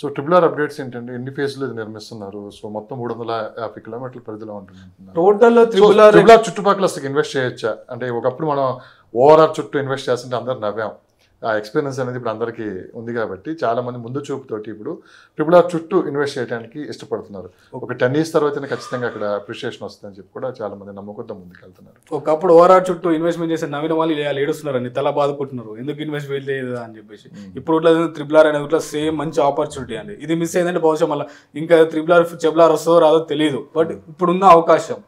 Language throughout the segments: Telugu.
సో ట్రిపుల్ ఆర్ అప్డేట్స్ ఏంటంటే ఎన్ని ఫేజ్లు ఇది నిర్మిస్తున్నారు? సో మొత్తం 350 కిలోమీటర్ల పరిధిలో ఉంటుంది. టోటల్ ట్రిపుల్ ఆర్ చుట్టుపక్కల అసలు ఇన్వెస్ట్ చేయొచ్చా? అంటే ఒకప్పుడు మనం ఓఆర్ఆర్ చుట్టూ ఇన్వెస్ట్ చేస్తుంటే అందరు నవ్వాం. ఆ ఎక్స్పీరియన్స్ అనేది ఇప్పుడు అందరికీ ఉంది కాబట్టి చాలా మంది ముందు చూపుతోటి ఇప్పుడు ట్రిపుల్ ఆర్ చుట్టూ ఇన్వెస్ట్ చేయడానికి ఇష్టపడుతున్నారు. ఒక 10 years తర్వాతనే ఖచ్చితంగా అక్కడ అప్రిషియేషన్ వస్తుందని చెప్పి కూడా చాలా మంది నమ్మకంతో ముందుకు వెళ్తున్నారు. ఒకప్పుడు ఓఆర్ఆర్ చుట్టూ ఇన్వెస్ట్మెంట్ చేసి నవీన వాళ్ళు ఏడుస్తున్నారండి, తల బాధకుంటున్నారు ఎందుకు ఇన్వెస్ట్ చేయలేదు అని చెప్పేసి. ఇప్పుడు ఇట్లా ట్రిపుల్ ఆర్ అనేది ఇట్లా సేమ్ మంచి ఆపర్చునిటీ అండి. ఇది మిస్ అయిందంటే బహుశా మళ్ళీ ఇంకా ట్రిపుల్ ఆర్ వస్తుందో రాదో తెలియదు. బట్ ఇప్పుడున్న అవకాశం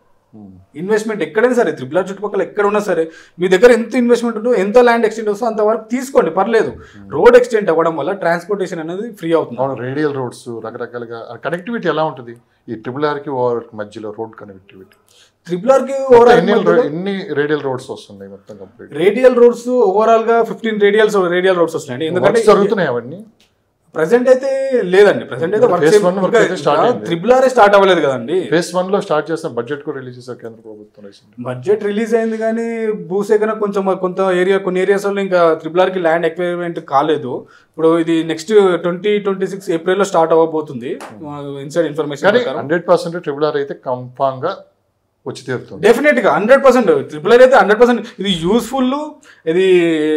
ఇన్వెస్ట్మెంట్ ఎక్కడైనా సరే ట్రిపుల్ ఆర్ చుట్టుపక్కల ఎక్కడ ఉన్నా సరే మీ దగ్గర ఎంత ఇన్వెస్ట్మెంట్ ఉందో ఎంత ల్యాండ్ ఎక్స్టెండ్ వస్తుందో అంతవరకు తీసుకోండి, పర్లేదు. రోడ్ ఎక్స్టెండ్ అవ్వడం వల్ల ట్రాన్స్పోర్టేషన్ అనేది ఫ్రీ అవుతుంది. రేడియల్ రోడ్స్ రకరకాలుగా కనెక్టివిటీ ఎలా ఉంటుంది ఈ ట్రిపుల్ ఆర్ కి ఓఆర్ మధ్యలో రోడ్ కనెక్టివిటీ? ట్రిపుల్ ఆర్ కి ఎన్ని రేడియల్ రోడ్స్ వస్తున్నాయి మొత్తం కంప్లీట్? రేడియల్ రోడ్స్ ఓవరాల్ గా 15 రేడియల్ రోడ్స్ వస్తున్నాయండి. ఎందుకంటే జరుగుతున్నాయి అవన్నీ ప్రెసెంట్ అయితే లేదండి. ప్రెసెంట్ అయితే ట్రిపుల్ ఆర్ స్టార్ట్ అవ్వలేదు కదండి. ఫేజ్ 1 లో స్టార్ట్ చేసిన బడ్జెట్ కూడా రిలీజ్ చేశారు కేంద్ర ప్రభుత్వం. బడ్జెట్ రిలీజ్ అయింది కానీ భూసేకరణ కొన్ని ఏరియాస్ లో ఇంకా ట్రిపుల్ ఆర్ కి ల్యాండ్ ఎక్వైర్మెంట్ కాలేదు. ఇప్పుడు ఇది నెక్స్ట్ 2026 ఏప్రిల్ లో స్టార్ట్ అవ్వబోతుంది ఇన్సైడ్ ఇన్ఫర్మేషన్. 100% ట్రిపుల్ ఆర్ అయితే కన్ఫామ్ గా వచ్చి తీరుతుంది డెఫినెట్ గా 100%. ట్రిపుల్ ఆర్ అయితే 100% ఇది యూస్ఫుల్, ఇది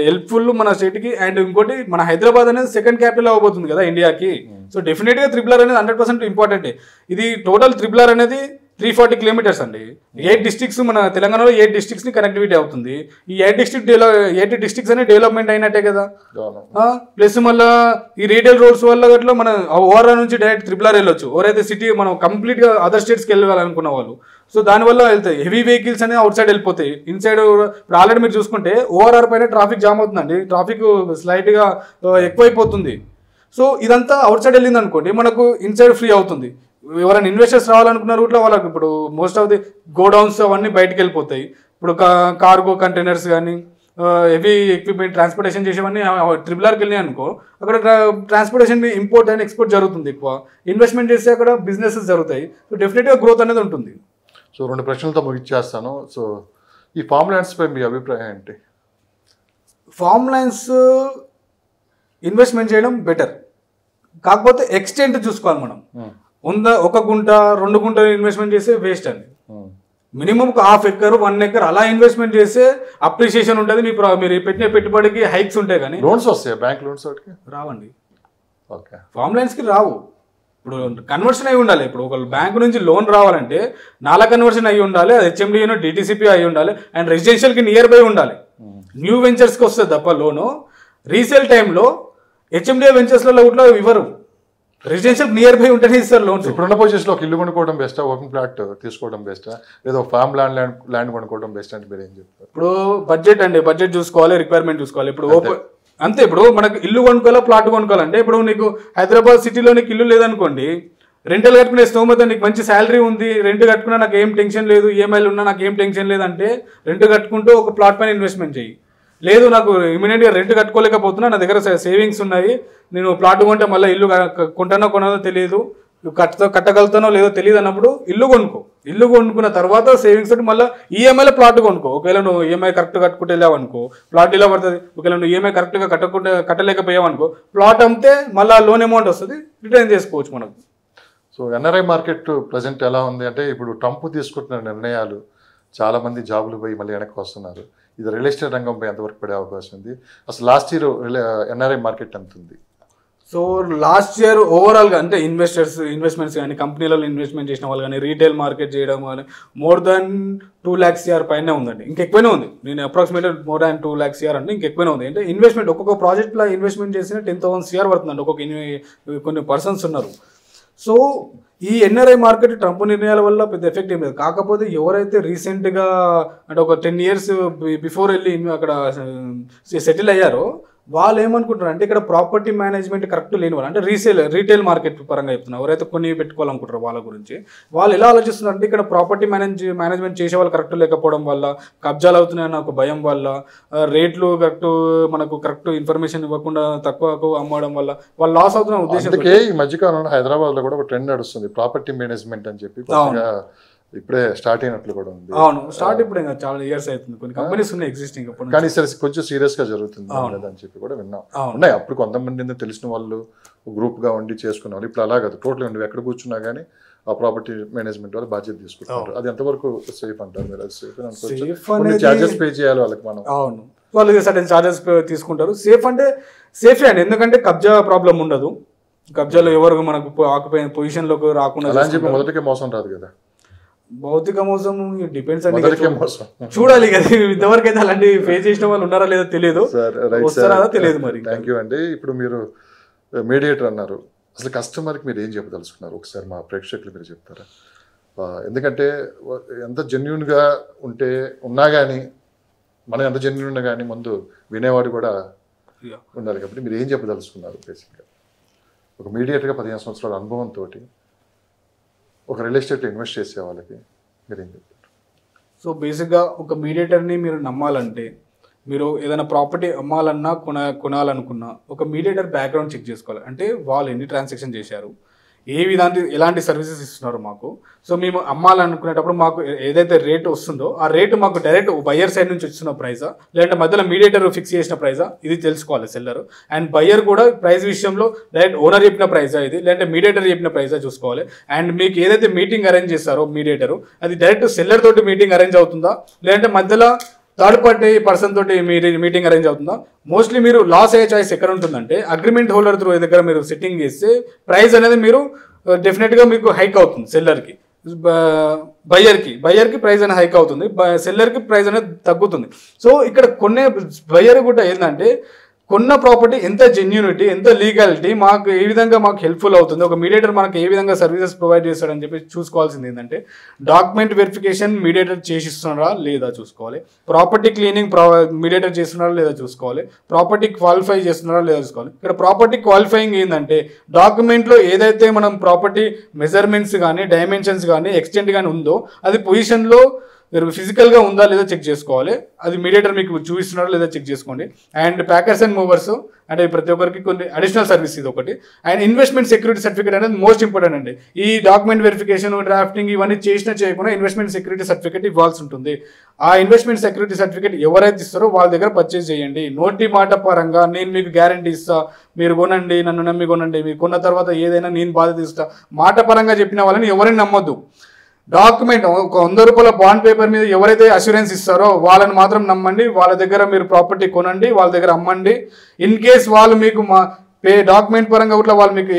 హెల్ప్ఫుల్ మన స్టేట్ కి. అండ్ ఇంకోటి మన హైదరాబాద్ అనేది సెకండ్ క్యాపిటల్ అవ్వబోతుంది కదా ఇండియాకి. సో డెఫినెట్ గా ట్రిపుల్ ఆర్ అనేది 100% ఇంపార్టెంట్. ఇది టోటల్ ట్రిపుల్ ఆర్ అనేది 340 kilometers అండి. 8 districts మన తెలంగాణలో 8 districts ని కనెక్టివిటీ అవుతుంది. ఈ 8 districts అనేది డెవలప్మెంట్ అయినట్టే కదా. ప్లస్ మళ్ళీ ఈ రేడియల్ రోడ్స్ వల్ల గట్లా మన ఓఆర్ఆర్ నుంచి డైరెక్ట్ ట్రిపుల్ ఆర్ వెళ్ళొచ్చు. ఎవరైతే సిటీ మనం కంప్లీట్ గా అదర్ స్టేట్స్కి వెళ్ళాలనుకున్న వాళ్ళు. సో దానివల్ల వెళ్తాయి హెవీ వెహికల్స్ అనేది అవుట్ సైడ్ వెళ్ళిపోతాయి. ఇన్సైడ్ ఇప్పుడు ఆల్రెడీ మీరు చూసుకుంటే ఓఆర్ఆర్ పైన ట్రాఫిక్ జామ్ అవుతుందండి. ట్రాఫిక్ స్లైట్ గా ఎక్కువైపోతుంది. సో ఇదంతా అవుట్ సైడ్ వెళ్ళింది అనుకోండి మనకు ఇన్సైడ్ ఫ్రీ అవుతుంది. ఎవరైనా ఇన్వెస్టర్స్ రావాలనుకున్నారు కూడా వాళ్ళకి ఇప్పుడు మోస్ట్ ఆఫ్ ది గోడౌన్స్ అవన్నీ బయటకు వెళ్ళిపోతాయి. ఇప్పుడు కార్గో కంటైనర్స్ కానీ హెవీ ఎక్విప్మెంట్ ట్రాన్స్పోర్టేషన్ చేసేవన్నీ ట్రిపుల్ ఆర్కి వెళ్ళినాయి అనుకో, అక్కడ ట్రాన్స్పోర్టేషన్ ఇంపోర్ట్ అండ్ ఎక్స్పోర్ట్ జరుగుతుంది. ఎక్కువ ఇన్వెస్ట్మెంట్ చేస్తే అక్కడ బిజినెసెస్ జరుగుతాయి. సో డెఫినెట్గా గ్రోత్ అనేది ఉంటుంది. సో 2 ప్రశ్నలతో ముగిచ్చేస్తాను. సో ఈ ఫామ్ ల్యాండ్స్ పై మీ అభిప్రాయం ఏంటి? ఫామ్ ల్యాండ్స్ ఇన్వెస్ట్మెంట్ చేయడం బెటర్, కాకపోతే ఎక్స్టెంట్ చూసుకోవాలి మనం. 1 గుంట 2 గుంటలు ఇన్వెస్ట్మెంట్ చేస్తే వేస్ట్ అండి. మినిమం 1/2 acre 1 acre అలా ఇన్వెస్ట్మెంట్ చేస్తే అప్రిషియేషన్ ఉంటుంది. మీరు పెట్టిన పెట్టుబడికి హైక్స్ ఉంటాయి. కానీ లోన్స్ వస్తాయి, బ్యాంక్ లోన్స్ రావండి. ఓకే, ఫామ్ ల్యాండ్స్కి రావు. ఇప్పుడు కన్వర్షన్ అయి ఉండాలి. ఇప్పుడు ఒక బ్యాంక్ నుంచి లోన్ రావాలంటే నాలా కన్వర్షన్ అయ్యి ఉండాలి, అది హెచ్ఎండిఏనో డిటిసిపి అయి ఉండాలి, అండ్ రెసిడెన్షియల్కి నియర్ బై ఉండాలి. న్యూ వెంచర్స్కి వస్తుంది తప్ప లోను. రీసేల్ టైంలో హెచ్ఎండిఏ వెంచర్స్లలో కూడా ఇవ్వరు. రెసిడెన్షియల్ నియర్ బై ఉంటేనే ఇస్తారు లోన్స్. ఇప్పుడున్న పొజిషన్లో ఒక ఇల్లు కొనుక్కోవడం బెస్టా, ఓపెన్ ప్లాట్ తీసుకోవడం బెస్టా, లేదా ఫామ్ ల్యాండ్ కొనుక్కోవడం బెస్ట్ అంటే మీరు ఏం చెప్తారు? ఇప్పుడు బడ్జెట్ అండి, బడ్జెట్ చూసుకోవాలి, రిక్వైర్మెంట్ చూసుకోవాలి. ఇప్పుడు అంతే, ఇప్పుడు మనకు ఇల్లు కొనుక్కోవాలా ప్లాట్ కొనుక్కోవాలంటే ఇప్పుడు నీకు హైదరాబాద్ సిటీలో నీకు ఇల్లు లేదనుకోండి, రెంటల్ కట్టుకునే స్తోమత నీకు మంచి శాలరీ ఉంది, రెంట్ కట్టుకున్నా నాకు ఏం టెన్షన్ లేదు, ఈఎంఐలు ఉన్నా నాకు ఏం టెన్షన్ లేదంటే రెంట్ కట్టుకుంటూ ఒక ప్లాట్ పైన ఇన్వెస్ట్మెంట్ చేయి. లేదు నాకు ఇమీడియట్గా రెంట్ కట్టుకోలేకపోతున్నా, నా దగ్గర సేవింగ్స్ ఉన్నాయి, నేను ప్లాట్ కొంటే మళ్ళీ ఇల్లు కొంటానో కొనదో తెలియదు, కట్టగలుగుతానో లేదో తెలియదు అన్నప్పుడు ఇల్లు కొనుక్కో. ఇల్లు కొనుక్కున్న తర్వాత సేవింగ్స్ తోటి మళ్ళీ ఈఎంఐలో ప్లాట్ కొనుక్కో. ఒకవేళ నువ్వు ఈఎంఐ కరెక్ట్ కట్టుకుంటే వెళ్ళావు అనుకో ప్లాట్ ఇలా పడుతుంది. ఒకవేళ నువ్వు ఈఎంఐ కరెక్ట్గా కట్టలేకపోయావు అనుకో ప్లాట్ అమ్మితే మళ్ళీ లోన్ అమౌంట్ వస్తుంది, రిటర్న్ చేసుకోవచ్చు మనకు. సో ఎన్ఆర్ఐ మార్కెట్ ప్రజెంట్ ఎలా ఉంది అంటే ఇప్పుడు ట్రంప్ తీసుకుంటున్న నిర్ణయాలు చాలామంది జాబులు పోయి మళ్ళీ వెనక్కి వస్తున్నారు. ఇది రియల్ ఎస్టేట్ రంగంపై ఎంతవరకు పడే అవకాశం ఉంది? అసలు లాస్ట్ ఇయర్ ఎన్ఆర్ఐ మార్కెట్ ఎంత ఉంది? సో లాస్ట్ ఇయర్ ఓవరాల్గా అంటే ఇన్వెస్ట్మెంట్స్ కానీ కంపెనీలలో ఇన్వెస్ట్మెంట్ చేసిన వాళ్ళు కానీ రీటైల్ మార్కెట్ చేయడం కానీ మోర్ దాన్ 2 lakhs CR పైనే ఉందండి. ఇంకెక్కువనే ఉంది. నేను approximately more than 2 lakhs CR అంటే ఇంకెక్కువనే ఉంది. అంటే ఇన్వెస్ట్మెంట్ ఒక్కొక్క ప్రాజెక్ట్లో ఇన్వెస్ట్మెంట్ చేసిన 10,000 CR పడుతుందండి కొన్ని పర్సన్స్ ఉన్నారు. సో ఈ ఎన్ఆర్ఐ మార్కెట్ ట్రంప్ నిర్ణయాల వల్ల పెద్ద ఎఫెక్ట్ ఏం లేదు. కాకపోతే ఎవరైతే రీసెంట్గా అంటే ఒక 10 years బిఫోర్ వెళ్ళి అక్కడ సెటిల్ అయ్యారో వాళ్ళు ఏమనుకుంటారు అంటే ఇక్కడ ప్రాపర్టీ మేనేజ్మెంట్ కరెక్ట్ లేని వాళ్ళు, అంటే రీటైల్ మార్కెట్ పరంగా చెప్తున్నారు, ఎవరైతే కొన్ని పెట్టుకోవాలనుకుంటారో వాళ్ళ గురించి వాళ్ళు ఎలా ఆలోచిస్తున్నారు అంటే ఇక్కడ ప్రాపర్టీ మేనేజ్మెంట్ చేసే వాళ్ళు కరెక్ట్ లేకపోవడం వల్ల, కబ్జాలు అవుతున్నాయన్న ఒక భయం వల్ల, రేట్లు మనకు కరెక్ట్ ఇన్ఫర్మేషన్ ఇవ్వకుండా తక్కువకు అమ్మడం వల్ల వాళ్ళు లాస్ అవుతున్న ఉద్దేశం. ఈ మధ్యకాలంలో హైదరాబాద్ లో కూడా ఒక ట్రెండ్ నడుస్తుంది ప్రాపర్టీ మేనేజ్మెంట్ అని చెప్పి, ఇప్పుడే స్టార్ట్ అయినట్లు కూడా ఉంది. అవును, స్టార్ట్ ఇప్పుడు ఇంకా చాలా ఇయర్స్ అవుతుంది. కొన్ని కంపెనీస్ ఉన్నాయి ఎగ్జిస్టింగ్, కానీ సరే కొంచెం సీరియస్ గా జరుగుతుంది అని చెప్పి కూడా విన్నాం. ఉన్నాయి అప్పుడు కొంతమంది తెలిసిన వాళ్ళు గ్రూప్గా ఉండి చేసుకునే వాళ్ళు. ఇప్పుడు అలా కాదు, టోటల్ నువ్వు ఎక్కడ కూర్చున్నా కానీ ఆ ప్రాపర్టీ మేనేజ్మెంట్ వాళ్ళు బాధ్యత తీసుకుంటారు. అది ఎంతవరకు సేఫ్ అంటారు మీరు? అది సేఫ్ అనుకోవచ్చు, చార్జెస్ పే చేయాలి వాళ్ళకి మనం. అవును, వాళ్ళు సర్టెన్ చార్జెస్ తీసుకుంటారు. సేఫ్ అంటే సేఫే అండి, ఎందుకంటే కబ్జా ప్రాబ్లం ఉండదు. కబ్జాలో ఎవరు మనకు ఆకుపోయిన పొజిషన్లోకి రాకుండా అలా అని చెప్పి మొదటికే మోసం రాదు కదా. భౌతిక మోసం డిపెండ్స్ అండి, మొదటికే మోసం చూడాలి కదా. ఇంతవరకు అయితే అలాంటి ఫేస్ చేసిన వాళ్ళు ఉన్నారా లేదో తెలియదు, వస్తారా తెలియదు. మరి థ్యాంక్ యూ అండి. ఇప్పుడు మీరు మీడియేటర్ అన్నారు, అసలు కస్టమర్కి మీరు ఏం చెప్పదలుచుకున్నారు ఒకసారి మా ప్రేక్షకులు మీరు చెప్తారా? ఎందుకంటే ఎంత జెన్యున్గా ఉన్నా కానీ మనం ఎంత జెన్యున్ ఉన్నా కానీ ముందు వినేవాడు కూడా ఉండాలి. కాబట్టి మీరు ఏం చెప్పదలుచుకున్నారు? బేసిక్గా ఒక మీడియేటర్గా 15 సంవత్సరాల అనుభవంతో ఒక రియల్ ఎస్టేట్లో ఇన్వెస్ట్ చేసే వాళ్ళకి మీరు ఏం చెప్తారు? సో బేసిక్గా ఒక మీడియేటర్ని మీరు నమ్మాలంటే, మీరు ఏదైనా ప్రాపర్టీ అమ్మాలన్నా కొనాలనుకున్నా ఒక మీడియేటర్ బ్యాక్గ్రౌండ్ చెక్ చేసుకోవాలి. అంటే వాళ్ళు ఎన్ని ట్రాన్సాక్షన్ చేశారు, ఎలాంటి సర్వీసెస్ ఇస్తున్నారు మాకు. సో మేము అమ్మాలనుకునేటప్పుడు మాకు ఏదైతే రేటు వస్తుందో ఆ రేటు మాకు డైరెక్ట్ బయ్యర్ సైడ్ నుంచి వచ్చిన ప్రైజా, లేదంటే మధ్యలో మీడియేటర్ ఫిక్స్ చేసిన ప్రైజా, ఇది తెలుసుకోవాలి సెల్లర్. అండ్ బయ్యర్ కూడా ప్రైస్ విషయంలో డైరెక్ట్ ఓనర్ చెప్పిన ప్రైజా ఇది, లేదంటే మీడియేటర్ చెప్పిన ప్రైజా చూసుకోవాలి. అండ్ మీకు ఏదైతే మీటింగ్ అరేంజ్ చేస్తారో మీడియేటర్, అది డైరెక్ట్ సెల్లర్ తోటి మీటింగ్ అరేంజ్ అవుతుందా, లేదంటే మధ్యలో థర్డ్ పార్టీ పర్సన్ తోటి మీటింగ్ అరేంజ్ అవుతుందా. మోస్ట్లీ మీరు లాస్ అయ్యే చాయిస్ ఎక్కడ ఉంటుందంటే, అగ్రిమెంట్ హోల్డర్ త్రూ దగ్గర మీరు సెట్టింగ్ చేస్తే ప్రైస్ అనేది మీరు డెఫినెట్గా మీకు హైక్ అవుతుంది. సెల్లర్కి బయ్యర్కి ప్రైస్ అనేది హైక్ అవుతుంది, సెల్లర్కి ప్రైస్ అనేది తగ్గుతుంది. సో ఇక్కడ కొనే బయ్యర్ కూడా ఏంటంటే, కొన్న ప్రాపర్టీ ఎంత జెన్యూనిటీ, ఎంత లీగాలిటీ, మాకు ఏ విధంగా మాకు హెల్ప్ఫుల్ అవుతుంది, ఒక మీడియేటర్ మనకు ఏ విధంగా సర్వీసెస్ ప్రొవైడ్ చేస్తాడని చెప్పి చూసుకోవాల్సింది ఏంటంటే, డాక్యుమెంట్ వెరిఫికేషన్ మీడియేటర్ చేసిస్తున్నారా లేదా చూసుకోవాలి, ప్రాపర్టీ క్లీనింగ్ మీడియేటర్ చేస్తున్నారా లేదా చూసుకోవాలి, ప్రాపర్టీ క్వాలిఫై చేస్తున్నారా లేదా చూసుకోవాలి. ఇక్కడ ప్రాపర్టీ క్వాలిఫైయింగ్ ఏంటంటే, డాక్యుమెంట్లో ఏదైతే మనం ప్రాపర్టీ మెజర్మెంట్స్ కానీ డైమెన్షన్స్ కానీ ఎక్స్టెంట్ కానీ ఉందో అది పొజిషన్లో ఫిజికల్గా ఉందా లేదా చెక్ చేసుకోవాలి. అది మీడియేటర్ మీకు చూపిస్తున్నారో లేదా చెక్ చేసుకోండి. అండ్ ప్యాకర్స్ అండ్ మూవర్స్ అంటే ప్రతి ఒక్కరికి కొన్ని అడిషనల్ సర్వీస్ ఇది ఒకటి. అండ్ ఇన్వెస్ట్మెంట్ సెక్యూరిటీ సర్టిఫికేట్ అనేది మోస్ట్ ఇంపార్టెంట్ అండి. ఈ డాక్యుమెంట్ వెరిఫికేషన్, డ్రాఫ్టింగ్ ఇవన్నీ చేయకుండా ఇన్వెస్ట్మెంట్ సెక్యూరిటీ సర్టిఫికేట్ ఇవ్వాల్సి ఉంటుంది. ఆ ఇన్వెస్ట్మెంట్ సెక్యూరిటీ సర్టిఫికేట్ ఎవరైతే ఇస్తారో వాళ్ళ దగ్గర పర్చేజ్ చేయండి. నోటి మాట పరంగా నేను మీకు గ్యారంటీ ఇస్తా, మీరు కొనండి, నన్ను నమ్మి కొనండి, మీరు కొన్న తర్వాత ఏదైనా నేను బాధ్యత ఇస్తా, మాట పరంగా చెప్పిన వాళ్ళని ఎవరైనా నమ్మొద్దు. డాక్యుమెంట్ ఒక 100 రూపాయల బాండ్ పేపర్ మీద ఎవరైతే అష్యూరెన్స్ ఇస్తారో వాళ్ళని మాత్రం నమ్మండి. వాళ్ళ దగ్గర మీరు ప్రాపర్టీ కొనండి, వాళ్ళ దగ్గర అమ్మండి. ఇన్ కేస్ వాళ్ళు మీకు డాక్యుమెంట్ పరంగా కూడా వాళ్ళు మీకు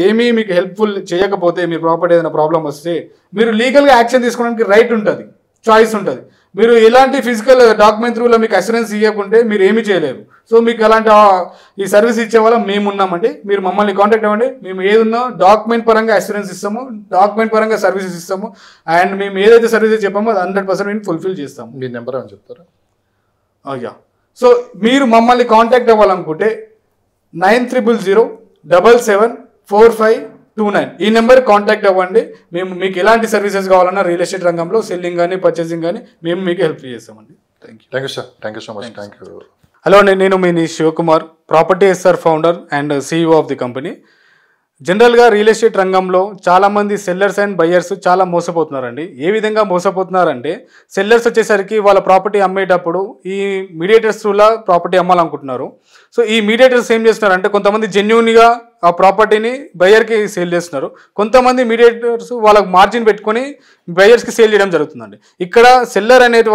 ఏమీ మీకు హెల్ప్ఫుల్ చేయకపోతే, మీ ప్రాపర్టీ ఏదైనా ప్రాబ్లం వస్తే మీరు లీగల్గా యాక్షన్ తీసుకోవడానికి రైట్ ఉంటుంది, చాయిస్ ఉంటుంది. మీరు ఎలాంటి ఫిజికల్ డాక్యుమెంట్ త్రూలో మీకు అష్యూరెన్స్ ఇవ్వకుంటే మీరు ఏమీ చేయలేరు. సో మీకు అలాంటి ఈ సర్వీస్ ఇచ్చే వాళ్ళం మేము ఉన్నామండి, మీరు మమ్మల్ని కాంటాక్ట్ అవ్వండి. మేము ఏదున్నా డాక్యుమెంట్ పరంగా అష్యూరెన్స్ ఇస్తాము, డాక్యుమెంట్ పరంగా సర్వీసెస్ ఇస్తాము. అండ్ మేము ఏదైతే సర్వీసెస్ చెప్పామో అది 100% మేము ఫుల్ఫిల్ చేస్తాము. మీ నెంబర్ అని చెప్తారా? అయ్యా, సో మీరు మమ్మల్ని కాంటాక్ట్ అవ్వాలనుకుంటే 9000774529 ఈ నెంబర్ కాంటాక్ట్ అవ్వండి. మేము మీకు ఎలాంటి సర్వీసెస్ కావాలన్నా రియల్ ఎస్టేట్ రంగంలో సెల్లింగ్ కానీ పర్చేసింగ్ కానీ మేము మీకు హెల్ప్ చేస్తామండి. Thank you sir, thank you so much. Thank you. Hello అండి, నేను మీ Shivakumar, property SR founder and CEO of the company. జనరల్గా రియల్ ఎస్టేట్ రంగంలో చాలామంది సెల్లర్స్ అండ్ బయ్యర్స్ చాలా మోసపోతున్నారండి. ఏ విధంగా మోసపోతున్నారంటే, సెల్లర్స్ వచ్చేసరికి వాళ్ళ ప్రాపర్టీ అమ్మేటప్పుడు ఈ మీడియేటర్స్ త్రూలా ప్రాపర్టీ అమ్మాలనుకుంటున్నారు. సో ఈ మీడియేటర్స్ ఏం చేస్తున్నారంటే, కొంతమంది జెన్యూన్గా ఆ ప్రాపర్టీని బయ్యర్కి సేల్ చేస్తున్నారు, కొంతమంది మీడియేటర్స్ వాళ్ళకి మార్జిన్ పెట్టుకొని బయ్యర్స్కి సేల్ చేయడం జరుగుతుందండి. ఇక్కడ సెల్లర్ అనేది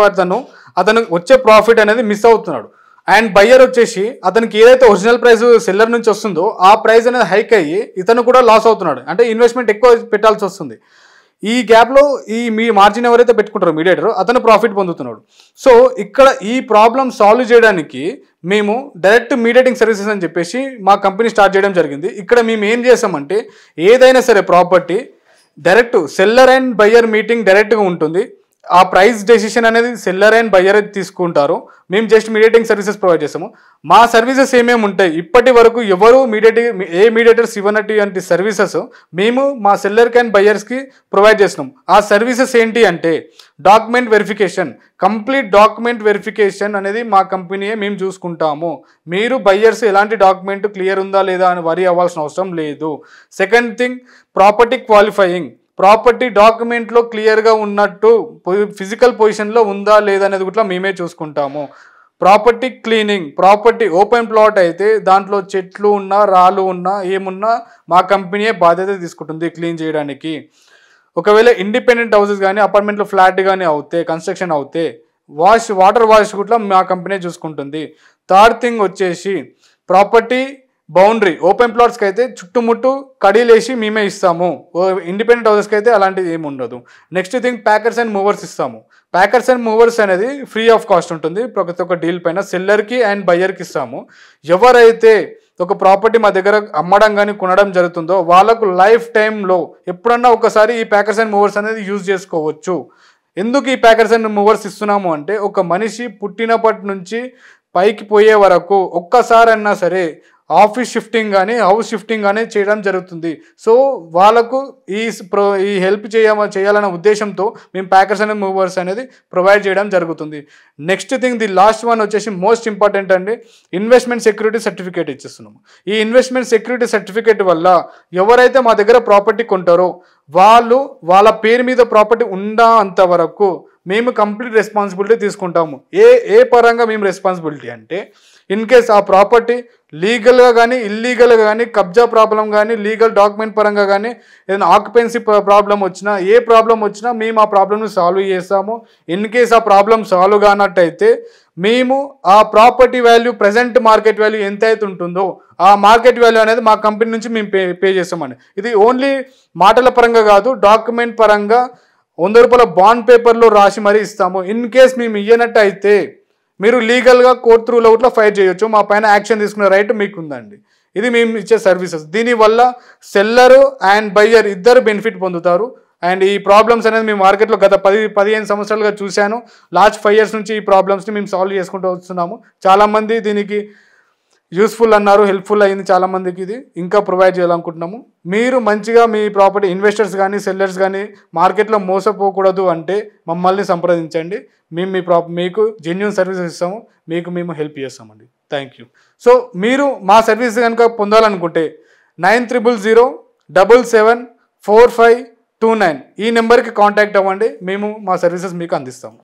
అతను వచ్చే ప్రాఫిట్ అనేది మిస్ అవుతున్నాడు. అండ్ బయ్యర్ వచ్చేసి అతనికి ఏదైతే ఒరిజినల్ ప్రైస్ సెల్లర్ నుంచి వస్తుందో ఆ ప్రైస్ అనేది హైక్ అయ్యి ఇతను కూడా లాస్ అవుతున్నాడు, అంటే ఇన్వెస్ట్మెంట్ ఎక్కువ పెట్టాల్సి వస్తుంది. ఈ గ్యాప్లో మీ మార్జిన్ ఎవరైతే పెట్టుకుంటారో మీడియేటర్, అతను ప్రాఫిట్ పొందుతున్నాడు. సో ఇక్కడ ఈ ప్రాబ్లం సాల్వ్ చేయడానికి మేము డైరెక్ట్ మీడియేటింగ్ సర్వీసెస్ అని చెప్పేసి మా కంపెనీ స్టార్ట్ చేయడం జరిగింది. ఇక్కడ మేము ఏం చేసామంటే, ఏదైనా సరే property direct seller and buyer meeting డైరెక్ట్గా ఉంటుంది. ఆ ప్రైస్ డెసిషన్ అనేది సెల్లర్ అండ్ బయ్యర్ తీసుకుంటారు, మేము జస్ట్ మీడియేటింగ్ సర్వీసెస్ ప్రొవైడ్ చేస్తాము. మా సర్వీసెస్ ఏమేమి ఉంటాయి, ఇప్పటి వరకు ఎవరు మీడియేటర్స్ ఇవ్వనటువంటి సర్వీసెస్ మేము మా సెల్లర్కి అండ్ బయ్యర్స్కి ప్రొవైడ్ చేస్తున్నాం. ఆ సర్వీసెస్ ఏంటి అంటే, document verification, complete document verification అనేది మా కంపెనీయే మేము చూసుకుంటాము. మీరు బయ్యర్స్ ఎలాంటి డాక్యుమెంట్ క్లియర్ ఉందా లేదా అని వరీ అవ్వాల్సిన అవసరం లేదు. Second thing, property qualifying, property డాక్యుమెంట్లో క్లియర్గా ఉన్నట్టు ఫిజికల్ పొజిషన్లో ఉందా లేదా అనేది కూడా మేమే చూసుకుంటాము. Property cleaning, property open plot అయితే దాంట్లో చెట్లు ఉన్నా రాళ్ళు ఉన్నా ఏమున్నా మా కంపెనీయే బాధ్యత తీసుకుంటుంది క్లీన్ చేయడానికి. ఒకవేళ ఇండిపెండెంట్ హౌసెస్ కానీ అపార్ట్మెంట్లో ఫ్లాట్ కానీ అవుతే కన్స్ట్రక్షన్ అవుతే వాటర్ వాష్ కూడా మా కంపెనీ చూసుకుంటుంది. థర్డ్ థింగ్ వచ్చేసి ప్రాపర్టీ బౌండరీ, ఓపెన్ ప్లాట్స్కి అయితే చుట్టుముట్టు కడీలేసి మేమే ఇస్తాము. ఇండిపెండెంట్ హౌసెస్కి అయితే అలాంటిది ఏమి ఉండదు. Next thing packers and movers ఇస్తాము. ప్యాకర్స్ అండ్ మూవర్స్ అనేది ఫ్రీ ఆఫ్ కాస్ట్ ఉంటుంది ప్రతి ఒక్క డీల్ పైన. సెల్లర్కి అండ్ బయ్యర్కి ఇస్తాము. ఎవరైతే ఒక ప్రాపర్టీ మా దగ్గర అమ్మడం కానీ కొనడం జరుగుతుందో వాళ్ళకు లైఫ్ టైంలో ఎప్పుడన్నా ఒకసారి ఈ ప్యాకర్స్ అండ్ మూవర్స్ అనేది యూజ్ చేసుకోవచ్చు. ఎందుకు ఈ ప్యాకర్స్ అండ్ మూవర్స్ ఇస్తున్నాము అంటే ఒక మనిషి పుట్టినప్పటి నుంచి పైకి పోయే వరకు ఒక్కసారన్నా సరే ఆఫీస్ షిఫ్టింగ్ కానీ హౌస్ షిఫ్టింగ్ కానీ చేయడం జరుగుతుంది. సో వాళ్ళకు ఈ హెల్ప్ చేయాలన్న ఉద్దేశంతో మేము ప్యాకర్స్ అండ్ మూవర్స్ అనేది ప్రొవైడ్ చేయడం జరుగుతుంది. Next thing the last one వచ్చేసి మోస్ట్ ఇంపార్టెంట్ అండి, ఇన్వెస్ట్మెంట్ సెక్యూరిటీ సర్టిఫికేట్ ఇచ్చేస్తున్నాము. ఈ ఇన్వెస్ట్మెంట్ సెక్యూరిటీ సర్టిఫికేట్ వల్ల ఎవరైతే మా దగ్గర ప్రాపర్టీ కొంటారో వాళ్ళ పేరు మీద ప్రాపర్టీ ఉందా అంతవరకు మేము కంప్లీట్ రెస్పాన్సిబిలిటీ తీసుకుంటాము. ఏ పరంగా మేము రెస్పాన్సిబిలిటీ అంటే ఇన్ కేస్ ఆ ప్రాపర్టీ లీగల్గా కానీ ఇల్లీగల్గా కానీ కబ్జా ప్రాబ్లం కానీ లీగల్ డాక్యుమెంట్ పరంగా కానీ ఏదైనా ఆక్యుపెన్సీ ప్రాబ్లం వచ్చినా ఏ ప్రాబ్లం వచ్చినా మేము ఆ ప్రాబ్లమ్ని సాల్వ్ చేస్తాము. ఇన్ కేస్ ఆ ప్రాబ్లం సాల్వ్ కానట్టయితే మేము ఆ property value present market value ఎంత అయితే ఉంటుందో ఆ మార్కెట్ వాల్యూ అనేది మా కంపెనీ నుంచి మేము పే చేస్తామండి. ఇది ఓన్లీ మాటల పరంగా కాదు, డాక్యుమెంట్ పరంగా 100 రూపాయల బాండ్ పేపర్లో రాసి మరీ ఇస్తాము. ఇన్ కేస్ మేము ఇయ్యనట్టయితే మీరు లీగల్గా కోర్ట్ త్రూలో కూడా ఫైట్ చేయొచ్చు. మా పైన యాక్షన్ తీసుకునే రైట్ మీకు ఉందండి. ఇది మేము ఇచ్చే సర్వీసెస్. దీనివల్ల సెల్లరు అండ్ బయ్యర్ ఇద్దరు బెనిఫిట్ పొందుతారు. అండ్ ఈ ప్రాబ్లమ్స్ అనేది మేము మార్కెట్లో గత 10-15 సంవత్సరాలుగా చూశాను. లాస్ట్ 5 years నుంచి ఈ ప్రాబ్లమ్స్ని మేము సాల్వ్ చేసుకుంటూ వస్తున్నాము. చాలామంది దీనికి యూస్ఫుల్ అన్నారు, హెల్ప్ఫుల్ అయింది చాలామందికి. ఇది ఇంకా ప్రొవైడ్ చేయాలనుకుంటున్నాము. మీరు మంచిగా మీ ప్రాపర్టీ ఇన్వెస్టర్స్ కానీ సెల్లర్స్ కానీ మార్కెట్లో మోసపోకూడదు అంటే మమ్మల్ని సంప్రదించండి. మేము మీకు జెన్యూన్ సర్వీసెస్ ఇస్తాము, మేము హెల్ప్ చేస్తామండి. Thank you. సో మీరు మా సర్వీస్ కనుక పొందాలనుకుంటే 9000774529 ఈ నెంబర్కి కాంటాక్ట్ అవ్వండి. మేము మా సర్వీసెస్ మీకు అందిస్తాము.